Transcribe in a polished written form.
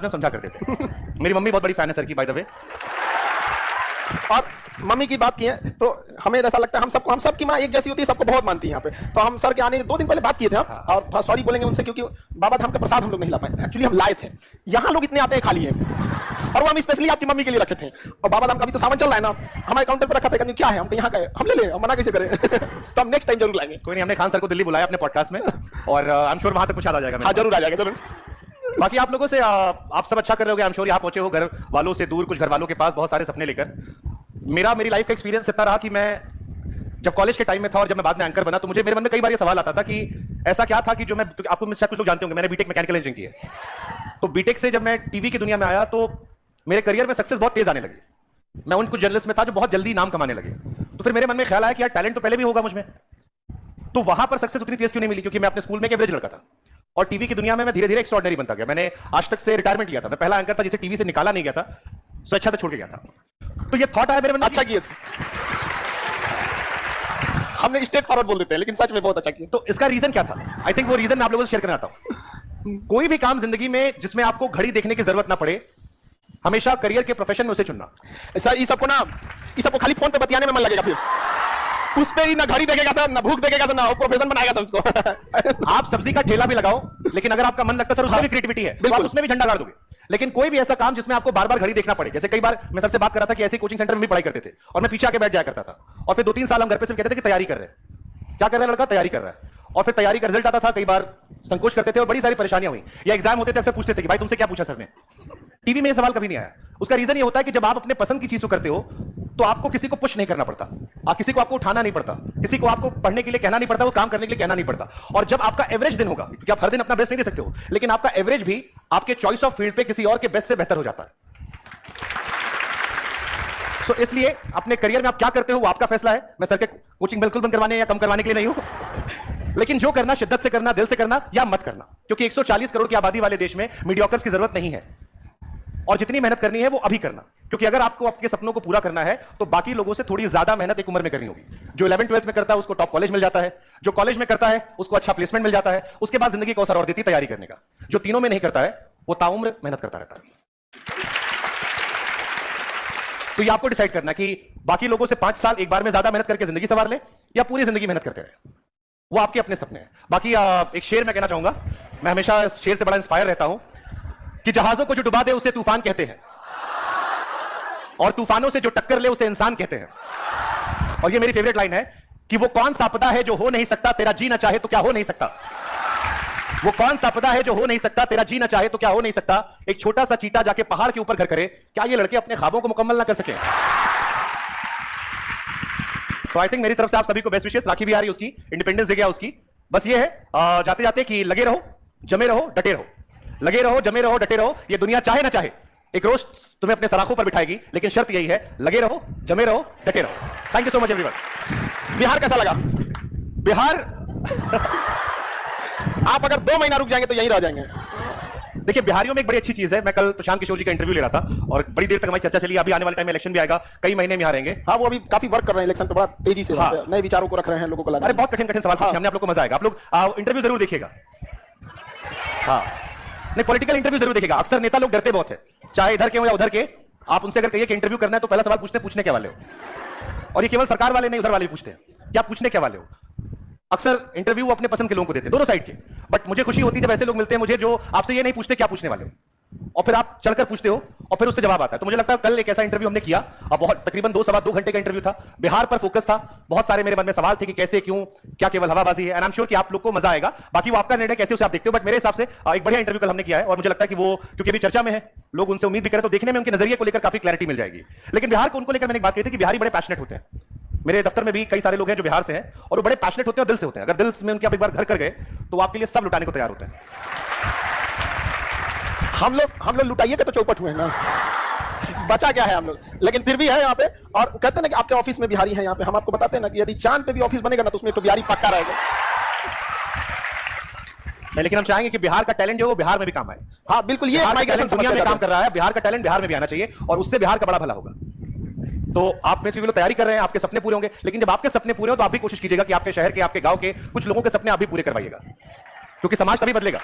में समझा करते थे। मेरी मम्मी बहुत बड़ी फैन है सर की, बाय द वे। और मम्मी की बात की है तो हमें ऐसा लगता है हम सबकी माँ एक जैसी होती है, सबको बहुत मानती है यहाँ पे। तो हम सर के आने 2 दिन पहले बात किए थे हम, और सॉरी बोलेंगे उनसे क्योंकि बाबा धाम का प्रसाद हम लोग नहीं ला पाए। एक्चुअली हम लाए थे, यहाँ लोग इतने आते हैं खाली है, और वो हम स्पेशली आपकी मम्मी के लिए रखे थे। और बाबा धाम का भी तो सामान चल रहा है ना, हमारे काउंटर पर रखा था, क्या है हम यहाँ का है, हम ले ले, हम मना कैसे करें। तो हम नेक्स्ट टाइम जरूर लाएंगे। कोई नहीं, हमने खान सर को दिल्ली बुलाया अपने पॉडकास्ट में, और आई एम श्योर वहां तक कुछ याद आ जाएगा। हाँ जरूर आ जाएगा, जरूर। बाकी आप लोगों से आप सब अच्छा कर रहे होगे, आई एम श्योर। यहाँ पहुंचे हो घर वालों से दूर, कुछ घर वालों के पास बहुत सारे सपने लेकर। मेरी लाइफ का एक्सपीरियंस इतना रहा कि मैं जब कॉलेज के टाइम में था और जब मैं बाद में एंकर बना, तो मेरे मन में कई बार ये सवाल आता था कि ऐसा क्या था कि जो मैं, आपको शायद कुछ लोग जानते होंगे, मैंने बीटेक मैकेनिकल इंजीनियरिंग की है। तो बीटेक से जब मैं टीवी की दुनिया में आया तो मेरे करियर में सक्सेस बहुत तेज आने लगी। मैं उन कुछ जर्नलिस्ट में था जो बहुत जल्दी नाम कमाने लगे। तो फिर मेरे मन में ख्याल आया कि यार टैलेंट तो पहले भी होगा मुझ में, तो वहां पर सक्सेस उतनी तेज क्यों नहीं मिली, क्योंकि मैं अपने स्कूल में एक एवरेज लड़का था और टीवी की दुनिया में मैं धीरे धीरे एक्स्ट्राऑर्डिनरी बनता गया। मैंने आज तक से रिटायरमेंट लिया था, मैं पहला एंकर था जिसे टीवी से निकाला नहीं गया था, स्वेच्छा से छोड़ के गया था। तो ये थॉट आया मेरे मन में, अच्छा किए थे, हमने स्टेट फॉरवर्ड बोल देते हैं, लेकिन सच में बहुत अच्छा किया। तो इसका रीजन क्या था? आई थिंक वो रीजन मैं आप लोगों से शेयर करना चाहता हूं। कोई भी काम जिंदगी में जिसमें आपको घड़ी देखने की जरूरत ना पड़े, हमेशा करियर के प्रोफेशन में उसे चुनना। सर ये सबको खाली फोन पे बतियाने में मन लगेगा, फिर उस पे ही ना घड़ी देखेगा सर, ना भूख देखेगा सर, ना प्रोफेशन बनाएगा सर उसको। आप सब्जी का ठेला भी लगाओ, लेकिन अगर आपका मन लगता है सर उसमें भी क्रिएटिविटी है, तो आप उसमें भी झंडा गाड़ दोगे। लेकिन कोई भी ऐसा काम जिसमें आपको बार बार घड़ी देखना पड़े, जैसे कई बार मैं सबसे बात कर रहा था कि ऐसे कोचिंग सेंटर में भी पढ़ाई करते थे और मैं पीछे आके बैठ जाया करता था, और फिर 2-3 साल हम घर पे सिर्फ कहते थे कि तैयारी कर रहे हैं। क्या कर रहा है लड़का? तैयारी कर रहा है। और फिर तैयारी का रिजल्ट आता था, कई बार संकोच करते थे और बड़ी सारी परेशानियां हुई। या एग्जाम होते थे, अक्सर पूछते थे कि भाई तुमसे क्या पूछा सर ने। टीवी में ये सवाल कभी नहीं आया। उसका रीजन ये होता है कि जब आप अपने पसंद की चीज को करते हो तो आपको किसी को पुश नहीं करना पड़ता, किसी को आपको उठाना नहीं पड़ता, किसी को आपको पढ़ने के लिए कहना नहीं पड़ता, वो काम करने के लिए कहना नहीं पड़ता। और जब आपका एवरेज दिन होगा, क्योंकि आप हर दिन अपना बेस्ट नहीं दे सकते हो, लेकिन आपका एवरेज भी आपके चॉइस ऑफ फील्ड पे किसी और के बेस्ट से बेहतर हो जाता है। तो इसलिए अपने करियर में आप क्या करते हो वो आपका फैसला है। मैं सर के कोचिंग बिल्कुल बंद करवाने या कम करवाने के लिए नहीं हूं, लेकिन जो करना शिद्दत से करना, दिल से करना, या मत करना, क्योंकि 140 करोड़ की आबादी वाले देश में मीडियोकर्स की जरूरत नहीं है। और जितनी मेहनत करनी है वो अभी करना, क्योंकि अगर आपको आपके सपनों को पूरा करना है तो बाकी लोगों से थोड़ी ज्यादा मेहनत एक उम्र में करनी होगी। जो 11th-12th में करता है उसको टॉप कॉलेज मिल जाता है, जो कॉलेज में करता है उसको अच्छा प्लेसमेंट मिल जाता है, उसके बाद जिंदगी को अवसर और देती तैयारी करने का। जो तीनों में नहीं करता है वो ताउम्र मेहनत करता रहता है। तो ये आपको डिसाइड करना कि बाकी लोगों से 5 साल एक बार में ज्यादा मेहनत करके जिंदगी संवार ले, या पूरी जिंदगी मेहनत करते रहे। वो आपके अपने सपने हैं। बाकी एक शेर मैं कहना चाहूंगा, मैं हमेशा इस शेर से बड़ा इंस्पायर रहता हूं कि जहाजों को जो डुबा दे उसे तूफान कहते हैं, और तूफानों से जो टक्कर ले उसे इंसान कहते हैं। और ये मेरी फेवरेट लाइन है कि वो कौन सा आपदा है जो हो नहीं सकता, तेरा जी ना चाहे तो क्या हो नहीं सकता। वो कौन सा आपदा है जो हो नहीं सकता, तेरा जी ना चाहे तो क्या हो नहीं सकता। एक छोटा सा चीता जाके पहाड़ के ऊपर घर करे, क्या ये लड़के अपने ख्वाबों को मुकम्मल ना कर सके? तो आई थिंक मेरी तरफ से आप सभी को बेस्ट विशेस। राखी भी आ रही उसकी, इंडिपेंडेंस डे गया उसकी। बस ये है जाते जाते कि लगे रहो, जमे रहो, डटे रहो। लगे रहो, जमे रहो, डटे रहो। ये दुनिया चाहे ना चाहे एक रोज तुम्हें अपने सराखों पर बिठाएगी, लेकिन शर्त यही है, लगे रहो, जमे रहो, डटे रहो। Thank you so much everyone. Bihar कैसा लगा? बिहार आप अगर 2 महीना रुक जाएंगे तो यहीं रह जाएंगे। देखिए, बिहारियों में एक बड़ी अच्छी चीज है। मैं कल प्रशांत किशोर जी का इंटरव्यू ले रहा था और बड़ी देर तक हमारी चर्चा चली। अभी आने वाले टाइम में इलेक्शन भी आएगा, कई महीने में हारेंगे। हाँ, वो अभी काफी वर्क कर रहे हैं इलेक्शन पे, बड़ा तेजी से नए विचारों को रख रहे हैं लोगों को। अरे बहुत कठिन कठिन सवाल पूछे हमने, आप लोग को मजा आएगा। आप लोग इंटरव्यू जरूर देखिएगा। हाँ, नहीं, पॉलिटिकल इंटरव्यू जरूर देखिएगा। अक्सर नेता लोग डरते बहुत है, चाहे इधर के हो या उधर के। आप उनसे अगर कहिए कि इंटरव्यू करना है तो पहला सवाल पूछने क्या वाले हो। और ये केवल सरकार वाले नहीं, उधर वाले भी पूछते हैं, क्या पूछने क्या वाले हो। अक्सर इंटरव्यू वो अपने पसंद के लोगों को देते हैं, दोनों साइड के। बट मुझे खुशी होती है जब ऐसे लोग मिलते हैं मुझे जो आपसे ये नहीं पूछते क्या पूछने वाले हो, और फिर आप चलकर पूछते हो और फिर उससे जवाब आता है। तो मुझे लगता है कल एक ऐसा इंटरव्यू हमने किया, बहुत तकरीबन 2-2 घंटे का इंटरव्यू था। बिहार पर फोकस था। बहुत सारे मेरे मन में सवाल थे कि कैसे, क्यों, क्या केवल हवाबाजी है। एंड आई एम श्योर कि आप लोग को मजा आएगा। बाकी वो आपका निर्णय कैसे उसे आप देखते हो। बट मेरे हिसाब से एक बढ़िया इंटरव्यू कल हमने किया है, और मुझे लगता है कि वो क्योंकि अभी चर्चा में है, लोग उनसे उम्मीद भी करें तो देखने में उनके नजरिए को लेकर काफी क्लैरिटी मिल जाएगी। लेकिन बिहार को उनको लेकर मैंने एक बात कही थी कि बिहारी बड़े पैशनेट होते हैं। मेरे दफ्तर में भी कई सारे लोग हैं जो बिहार से हैं और वो बड़े पैशनेट होते हैं और दिल से होते हैं। अगर दिल में उनके आप एक बार घर कर गए तो वो आपके लिए सब लुटाने को तैयार होते हैं। हम लोग लुटाइए के तो चौपट हुए ना, बचा क्या है हम लोग। लेकिन फिर भी है यहाँ पे, और कहते हैं ना कि आपके ऑफिस में बिहारी है यहाँ पे। हम आपको बताते हैं ना कि यदि चांद पे भी ऑफिस बनेगा ना तो उसमें तो बिहारी पक्का रहेगा। लेकिन हम चाहेंगे कि बिहार का टैलेंट जो है वो बिहार में भी काम आए। हाँ बिल्कुल, ये दुनिया में काम कर रहा है, बिहार का टैलेंट बिहार में भी आना चाहिए और उससे बिहार का बड़ा भला होगा। तो आप में से भी लोग तैयारी कर रहे हैं, आपके सपने पूरे होंगे। लेकिन जब आपके सपने पूरे हो तो आप भी कोशिश कीजिएगा कि आपके शहर के, आपके गांव के कुछ लोगों के सपने आप भी पूरे करवाइएगा, क्योंकि समाज तभी बदलेगा।